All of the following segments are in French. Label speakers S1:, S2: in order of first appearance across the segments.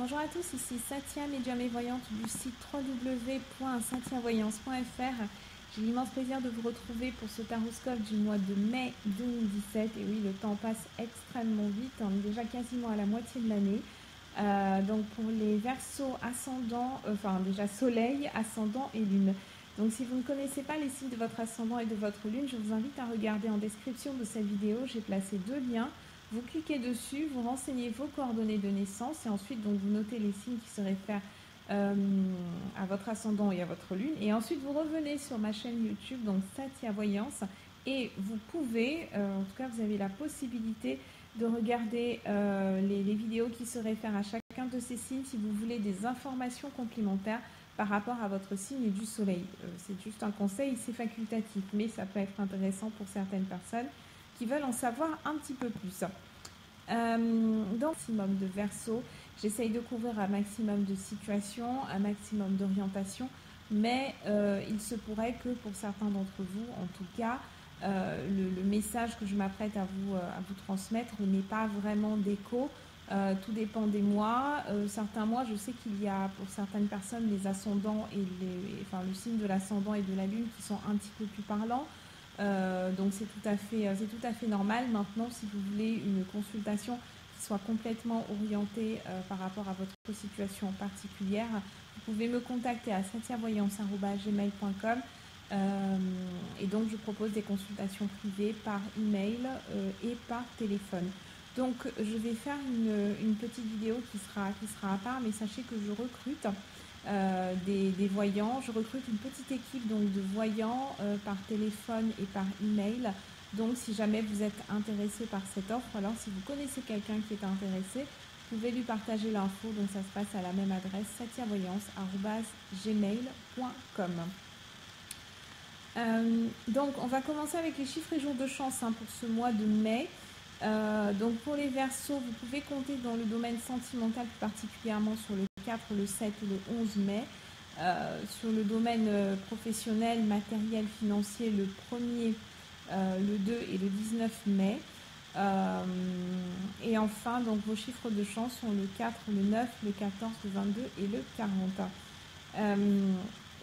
S1: Bonjour à tous, ici Satya, médium et voyante du site www.satyavoyance.fr. J'ai l'immense plaisir de vous retrouver pour ce taroscope du mois de mai 2017. Et oui, le temps passe extrêmement vite, on est déjà quasiment à la moitié de l'année. Donc pour les Verseaux ascendant, déjà soleil, ascendant et lune. Donc si vous ne connaissez pas les signes de votre ascendant et de votre lune, je vous invite à regarder en description de cette vidéo. J'ai placé deux liens. Vous cliquez dessus, vous renseignez vos coordonnées de naissance et ensuite donc vous notez les signes qui se réfèrent à votre ascendant et à votre lune. Et ensuite vous revenez sur ma chaîne YouTube, donc Satya Voyance, et vous pouvez, en tout cas vous avez la possibilité de regarder les vidéos qui se réfèrent à chacun de ces signes si vous voulez des informations complémentaires par rapport à votre signe du soleil. C'est juste un conseil, c'est facultatif, mais ça peut être intéressant pour certaines personnes qui veulent en savoir un petit peu plus. Dans maximum de Verseau, j'essaye de couvrir un maximum de situations, un maximum d'orientation, mais il se pourrait que pour certains d'entre vous, en tout cas, le message que je m'apprête à vous transmettre n'ait pas vraiment d'écho. Tout dépend des mois. Certains mois, je sais qu'il y a pour certaines personnes les ascendants et le signe de l'ascendant et de la lune qui sont un petit peu plus parlants. Donc c'est tout à fait normal. Maintenant, si vous voulez une consultation qui soit complètement orientée par rapport à votre situation particulière, vous pouvez me contacter à satyavoyance@gmail.com et donc je propose des consultations privées par email et par téléphone. Donc je vais faire une petite vidéo qui sera à part, mais sachez que je recrute des voyants. Je recrute une petite équipe donc, de voyants par téléphone et par email. Donc si jamais vous êtes intéressé par cette offre, alors si vous connaissez quelqu'un qui est intéressé, vous pouvez lui partager l'info. Donc ça se passe à la même adresse, satyavoyance@gmail.com. Donc on va commencer avec les chiffres et jours de chance pour ce mois de mai. Donc pour les Verseaux, vous pouvez compter dans le domaine sentimental, plus particulièrement sur le 4, le 7 ou le 11 mai. Sur le domaine professionnel, matériel, financier, le 1er, le 2 et le 19 mai. Et enfin, donc vos chiffres de chance sont le 4, le 9, le 14, le 22 et le 40.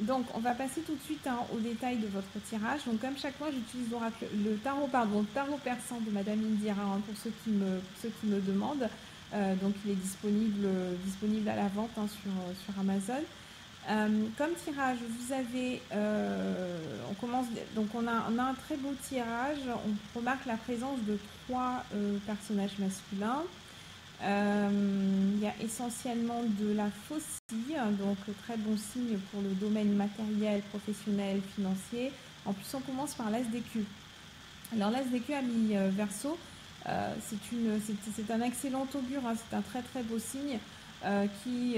S1: Donc, on va passer tout de suite au détail de votre tirage. Donc, comme chaque mois, j'utilise le tarot persan de Madame Indira pour ceux qui me demandent. Donc, il est disponible à la vente sur Amazon. Comme tirage, vous avez, on a un très beau tirage. On remarque la présence de 3 personnages masculins. Il y a essentiellement de la faucille, donc très bon signe pour le domaine matériel, professionnel, financier. En plus, on commence par l'As d'écu. Alors l'As d'écu a mis Verseau, c'est un excellent augure, c'est un très très beau signe qui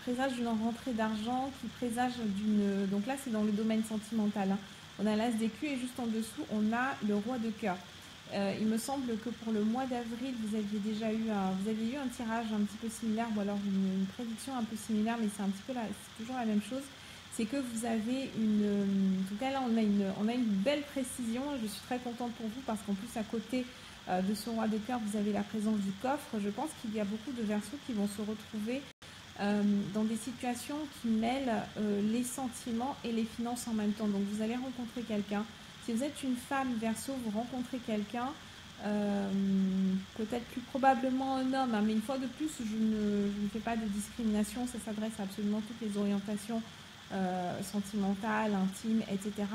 S1: présage d'une rentrée d'argent, qui présage d'une... Donc là, c'est dans le domaine sentimental. On a l'As d'écu et juste en dessous, on a le Roi de cœur. Il me semble que pour le mois d'avril, vous aviez eu un tirage un petit peu similaire, ou alors une prédiction un peu similaire, mais c'est toujours la même chose. C'est que vous avez en tout cas là on a une belle précision. Je suis très contente pour vous parce qu'en plus à côté de ce Roi de cœur, vous avez la présence du coffre. Je pense qu'il y a beaucoup de Verseaux qui vont se retrouver dans des situations qui mêlent les sentiments et les finances en même temps. Donc vous allez rencontrer quelqu'un. Si vous êtes une femme Verseau, vous rencontrez quelqu'un, peut-être plus probablement un homme, mais une fois de plus, je ne fais pas de discrimination, ça s'adresse à absolument toutes les orientations sentimentales, intimes, etc.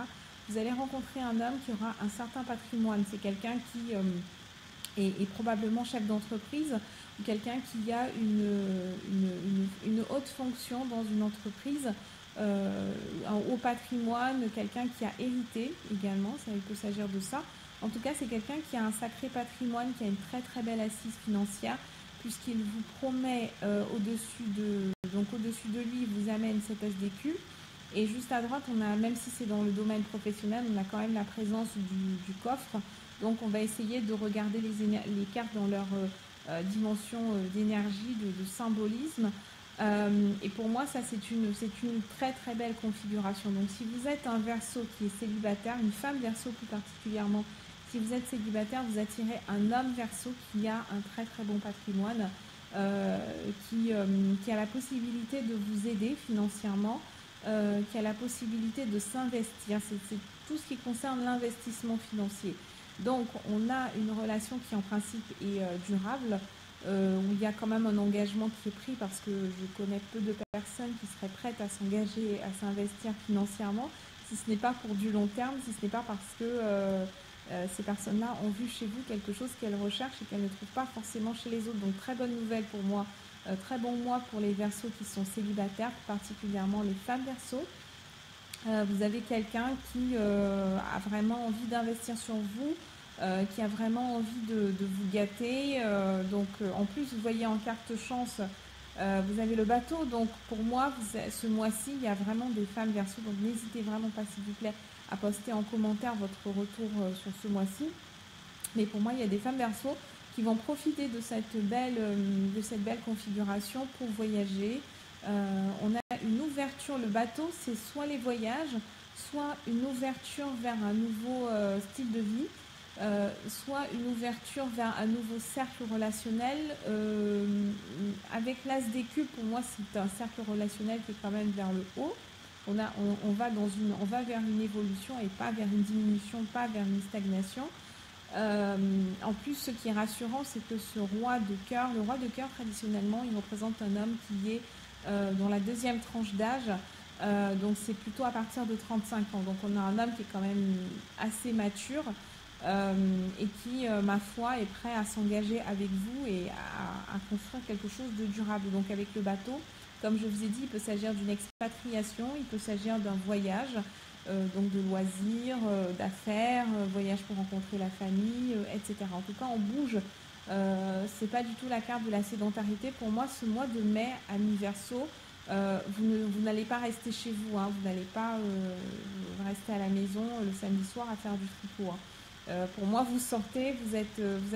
S1: Vous allez rencontrer un homme qui aura un certain patrimoine. C'est quelqu'un qui est probablement chef d'entreprise ou quelqu'un qui a une haute fonction dans une entreprise. Un haut patrimoine, quelqu'un qui a hérité également, il peut s'agir de ça. En tout cas, c'est quelqu'un qui a un sacré patrimoine, qui a une très très belle assise financière, puisqu'il vous promet au-dessus de lui, il vous amène cet As d'écu. Et juste à droite, on a, même si c'est dans le domaine professionnel, on a quand même la présence du coffre. Donc on va essayer de regarder les cartes dans leur dimension d'énergie, de symbolisme. Et pour moi, ça c'est une très très belle configuration. Donc si vous êtes un Verseau qui est célibataire, une femme Verseau plus particulièrement, si vous êtes célibataire, vous attirez un homme Verseau qui a un très très bon patrimoine. qui a la possibilité de vous aider financièrement, qui a la possibilité de s'investir. C'est tout ce qui concerne l'investissement financier. Donc, on a une relation qui, en principe, est durable, où il y a quand même un engagement qui est pris parce que je connais peu de personnes qui seraient prêtes à s'engager, à s'investir financièrement, si ce n'est pas pour du long terme, si ce n'est pas parce que ces personnes-là ont vu chez vous quelque chose qu'elles recherchent et qu'elles ne trouvent pas forcément chez les autres. Donc, très bonne nouvelle pour moi, très bon mois pour les Verseaux qui sont célibataires, particulièrement les femmes Verseaux. Vous avez quelqu'un qui a vraiment envie d'investir sur vous, qui a vraiment envie de vous gâter. En plus, vous voyez en carte chance, vous avez le bateau. Donc, pour moi, ce mois-ci, il y a vraiment des femmes Verseaux. Donc, n'hésitez vraiment pas, s'il vous plaît, à poster en commentaire votre retour sur ce mois-ci. Mais pour moi, il y a des femmes Verseaux qui vont profiter de cette belle configuration pour voyager. On a une ouverture, le bateau, c'est soit les voyages, soit une ouverture vers un nouveau style de vie, soit une ouverture vers un nouveau cercle relationnel. Avec l'as d'écu, pour moi, c'est un cercle relationnel qui est quand même vers le haut. On va vers une évolution et pas vers une diminution, pas vers une stagnation. En plus, ce qui est rassurant, c'est que ce roi de cœur, le roi de cœur, traditionnellement, il représente un homme qui est dans la deuxième tranche d'âge. Donc, c'est plutôt à partir de 35 ans. Donc, on a un homme qui est quand même assez mature et qui, ma foi, est prêt à s'engager avec vous et à construire quelque chose de durable. Donc, avec le bateau, comme je vous ai dit, il peut s'agir d'une expatriation, il peut s'agir d'un voyage. Donc de loisirs, d'affaires, voyage pour rencontrer la famille, etc. En tout cas, on bouge. C'est pas du tout la carte de la sédentarité. Pour moi, ce mois de mai à mi-verseau, vous n'allez pas rester chez vous, hein, vous n'allez pas rester à la maison le samedi soir à faire du tricot. Hein. Pour moi, vous sortez, vous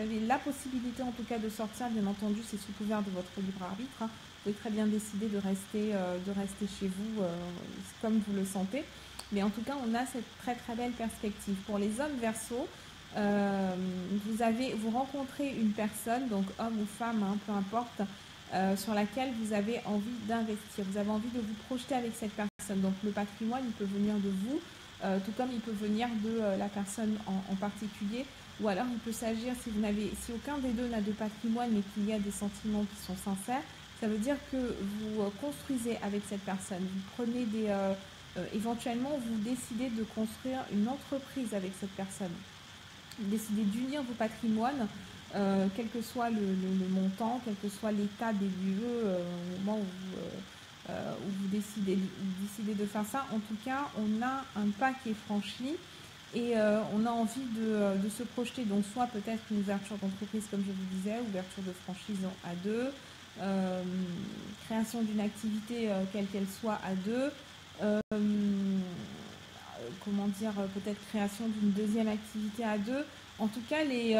S1: avez la possibilité en tout cas de sortir, bien entendu, c'est sous couvert de votre libre arbitre. Hein. Vous pouvez très bien décider de rester chez vous comme vous le sentez. Mais en tout cas, on a cette très très belle perspective. Pour les hommes Verseaux, vous rencontrez une personne, donc homme ou femme, hein, peu importe, sur laquelle vous avez envie d'investir. Vous avez envie de vous projeter avec cette personne. Donc le patrimoine, il peut venir de vous, tout comme il peut venir de la personne en particulier. Ou alors il peut s'agir, si aucun des deux n'a de patrimoine, mais qu'il y a des sentiments qui sont sincères, ça veut dire que vous construisez avec cette personne. Vous prenez éventuellement, vous décidez de construire une entreprise avec cette personne. Vous décidez d'unir vos patrimoines, quel que soit le montant, quel que soit l'état des lieux au moment où vous décidez de faire ça. En tout cas, on a un pas qui est franchi et on a envie de se projeter. Donc, soit peut-être une ouverture d'entreprise, comme je vous disais, ouverture de franchise à deux, création d'une activité quelle qu'elle soit à deux. Peut-être création d'une deuxième activité à deux. En tout cas, les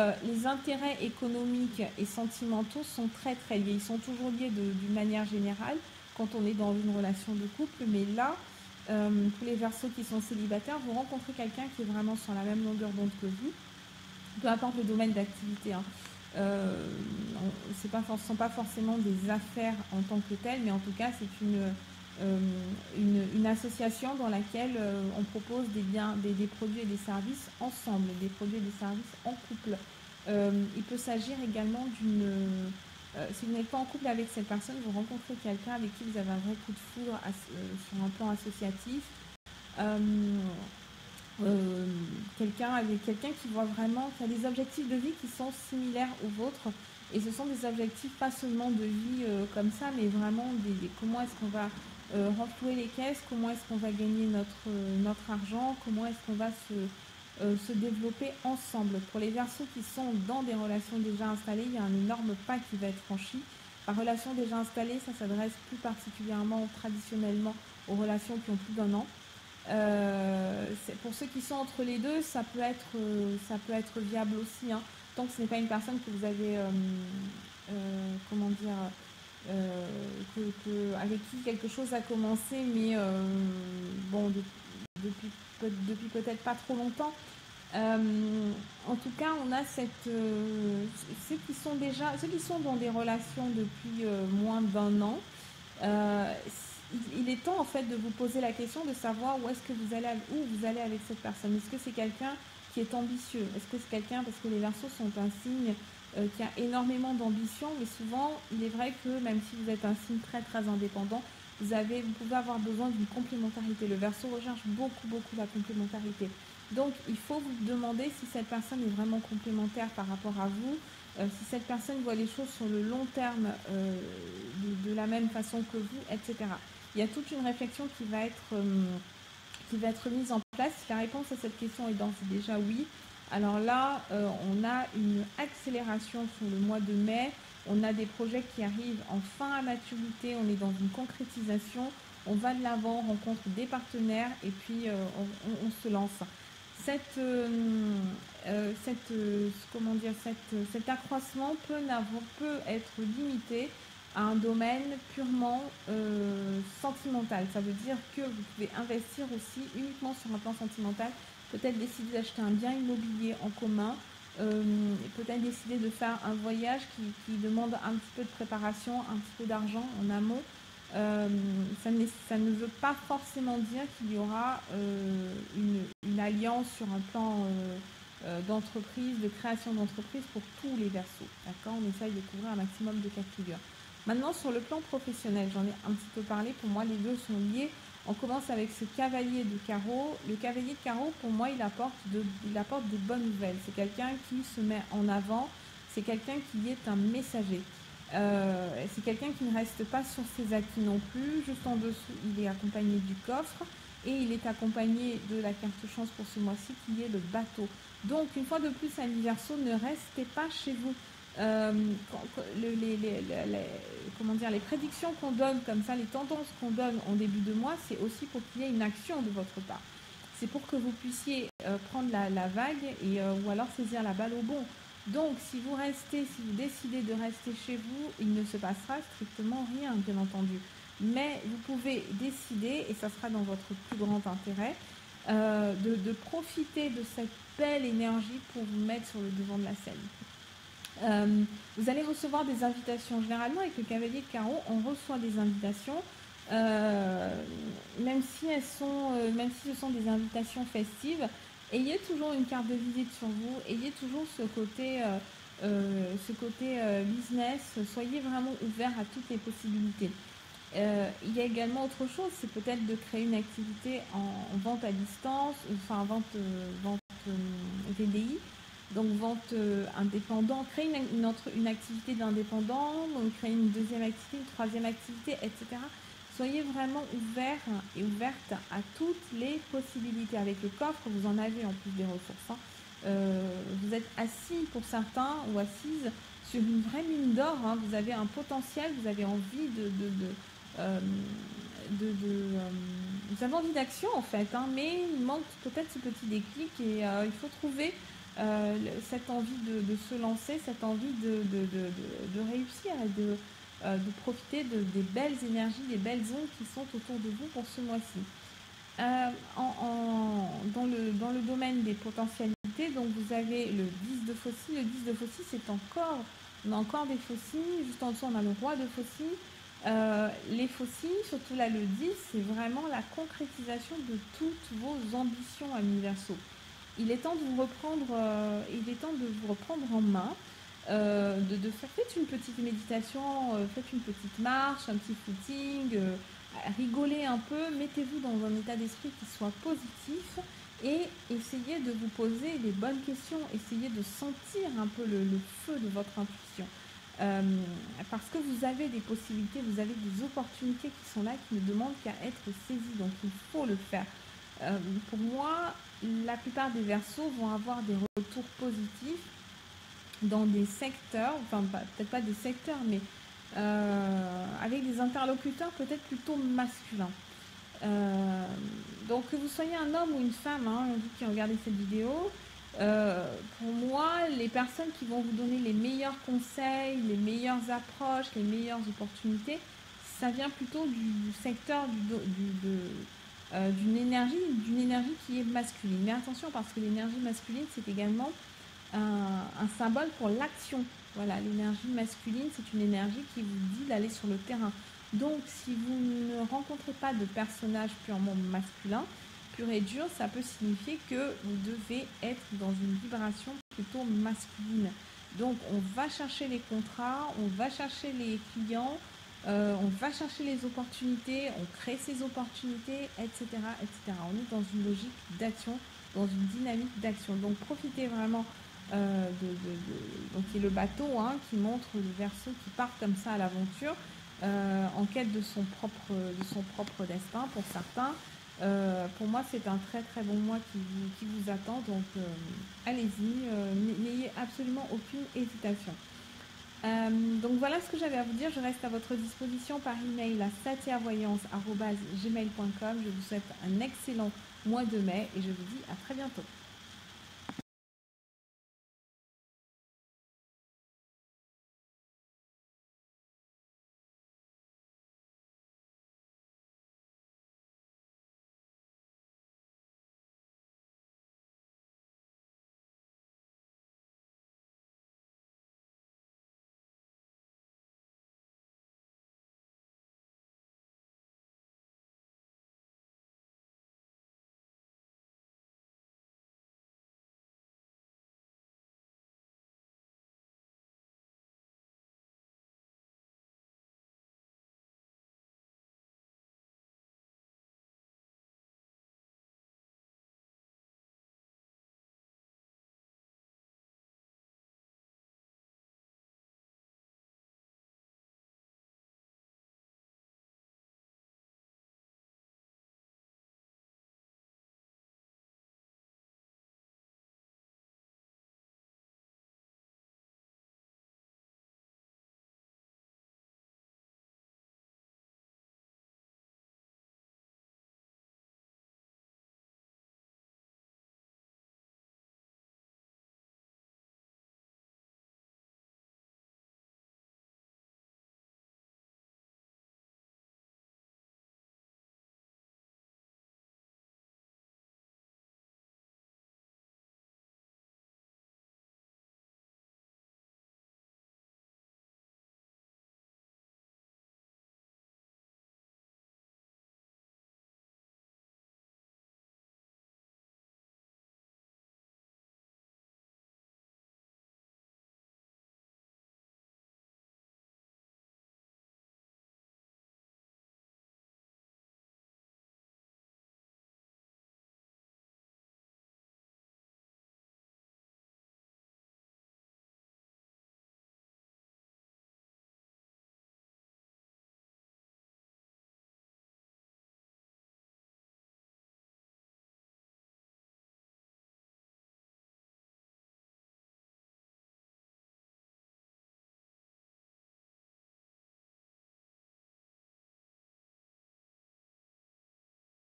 S1: intérêts économiques et sentimentaux sont très très liés. Ils sont toujours liés d'une manière générale quand on est dans une relation de couple. Mais là, pour les Verseaux qui sont célibataires, vous rencontrez quelqu'un qui est vraiment sur la même longueur d'onde que vous, peu importe le domaine d'activité. Hein. Ce ne sont pas forcément des affaires en tant que telles, mais en tout cas, c'est une association dans laquelle on propose des produits et des services ensemble, des produits et des services en couple. Il peut s'agir également si vous n'êtes pas en couple avec cette personne, vous rencontrez quelqu'un avec qui vous avez un vrai coup de foudre sur un plan associatif. Quelqu'un qui voit vraiment, qui a des objectifs de vie qui sont similaires aux vôtres. Et ce sont des objectifs pas seulement de vie comme ça, mais vraiment comment est-ce qu'on va renflouer les caisses, comment est-ce qu'on va gagner notre argent, comment est-ce qu'on va se développer ensemble. Pour les Verseaux qui sont dans des relations déjà installées, il y a un énorme pas qui va être franchi. Par relation déjà installée, ça s'adresse plus particulièrement, traditionnellement, aux relations qui ont plus d'1 an. Pour ceux qui sont entre les deux, ça peut être viable aussi, hein, tant que ce n'est pas une personne que vous avez, avec qui quelque chose a commencé, mais depuis peut-être pas trop longtemps. En tout cas, on a ceux qui sont dans des relations depuis moins d'1 an. Euh, il est temps en fait de vous poser la question de savoir où vous allez avec cette personne. Est-ce que c'est quelqu'un qui est ambitieux? Est-ce que c'est quelqu'un, parce que les Verseaux sont un signe qui a énormément d'ambition, mais souvent il est vrai que même si vous êtes un signe très très indépendant, vous pouvez avoir besoin d'une complémentarité. Le Verseau recherche beaucoup la complémentarité. Donc il faut vous demander si cette personne est vraiment complémentaire par rapport à vous, si cette personne voit les choses sur le long terme de la même façon que vous, etc. Il y a toute une réflexion qui va être mise en place. Si la réponse à cette question est déjà oui, alors là, on a une accélération sur le mois de mai. On a des projets qui arrivent en fin à maturité. On est dans une concrétisation. On va de l'avant, on rencontre des partenaires et puis on se lance. Cet accroissement peut être limité à un domaine purement sentimental. Ça veut dire que vous pouvez investir aussi uniquement sur un plan sentimental, peut-être décider d'acheter un bien immobilier en commun, peut-être décider de faire un voyage qui demande un petit peu de préparation, un petit peu d'argent en amont. Ça ne veut pas forcément dire qu'il y aura une alliance sur un plan d'entreprise, de création d'entreprise pour tous les Verseaux. D'accord, on essaye de couvrir un maximum de cas de figure. Maintenant, sur le plan professionnel, j'en ai un petit peu parlé, pour moi les deux sont liés. On commence avec ce cavalier de carreau. Le cavalier de carreau, pour moi, il apporte des bonnes nouvelles. C'est quelqu'un qui se met en avant, c'est quelqu'un qui est un messager. C'est quelqu'un qui ne reste pas sur ses acquis non plus. Juste en dessous, il est accompagné du coffre et il est accompagné de la carte chance pour ce mois-ci qui est le bateau. Donc, une fois de plus, amis Verseaux, ne restez pas chez vous. Les prédictions qu'on donne comme ça, les tendances qu'on donne en début de mois, c'est aussi pour qu'il y ait une action de votre part. C'est pour que vous puissiez prendre la vague ou alors saisir la balle au bon. Donc, si vous décidez de rester chez vous, il ne se passera strictement rien, bien entendu. Mais vous pouvez décider, et ça sera dans votre plus grand intérêt, de profiter de cette belle énergie pour vous mettre sur le devant de la scène. Vous allez recevoir des invitations. Généralement, avec le cavalier de carreau, on reçoit des invitations, même si ce sont des invitations festives. Ayez toujours une carte de visite sur vous, ayez toujours ce côté business, soyez vraiment ouvert à toutes les possibilités. Il y a également autre chose, c'est peut-être de créer une activité en vente à distance, enfin vente VDI, donc vente indépendant, créer une activité d'indépendant, donc créer une deuxième activité, une troisième activité, etc. Soyez vraiment ouverts et ouvertes à toutes les possibilités. Avec le coffre, vous en avez en plus des ressources. Vous êtes assis pour certains ou assises sur une vraie mine d'or. Vous avez un potentiel, vous avez envie vous avez envie d'action en fait, mais il manque peut-être ce petit déclic et il faut trouver cette envie de se lancer, cette envie de réussir et de profiter des belles énergies, des belles ondes qui sont autour de vous pour ce mois-ci. Dans le domaine des potentialités, donc vous avez le 10 de faucille. Le 10 de faucille, on a encore des faucilles. Juste en dessous, on a le roi de faucille. Les faucilles, surtout là le 10, c'est vraiment la concrétisation de toutes vos ambitions, amis Verseaux. Il est temps de vous reprendre en main. Faites une petite méditation, faites une petite marche, un petit footing, rigolez un peu, mettez-vous dans un état d'esprit qui soit positif et essayez de vous poser les bonnes questions, essayez de sentir un peu le feu de votre intuition. Parce que vous avez des possibilités, vous avez des opportunités qui sont là, qui ne demandent qu'à être saisies, donc il faut le faire. Pour moi, la plupart des Verseaux vont avoir des retours positifs dans des secteurs, enfin peut-être pas des secteurs, mais avec des interlocuteurs peut-être plutôt masculins. Donc que vous soyez un homme ou une femme, vous qui regardez cette vidéo, pour moi, les personnes qui vont vous donner les meilleurs conseils, les meilleures approches, les meilleures opportunités, ça vient plutôt du secteur d'une énergie qui est masculine. Mais attention, parce que l'énergie masculine, c'est également un symbole pour l'action. Voilà, l'énergie masculine, c'est une énergie qui vous dit d'aller sur le terrain. Donc, si vous ne rencontrez pas de personnage purement masculin, pur et dur, ça peut signifier que vous devez être dans une vibration plutôt masculine. Donc, on va chercher les contrats, on va chercher les clients, on va chercher les opportunités, on crée ces opportunités, etc., etc. On est dans une logique d'action, dans une dynamique d'action. Donc, profitez vraiment donc c'est le bateau qui montre le Verseau qui part comme ça à l'aventure en quête de son propre destin pour certains. Pour moi, c'est un très très bon mois qui vous attend, donc allez-y, n'ayez absolument aucune hésitation. Donc voilà ce que j'avais à vous dire. Je reste à votre disposition par email à satiavoyance@gmail.com. Je vous souhaite un excellent mois de mai et je vous dis à très bientôt.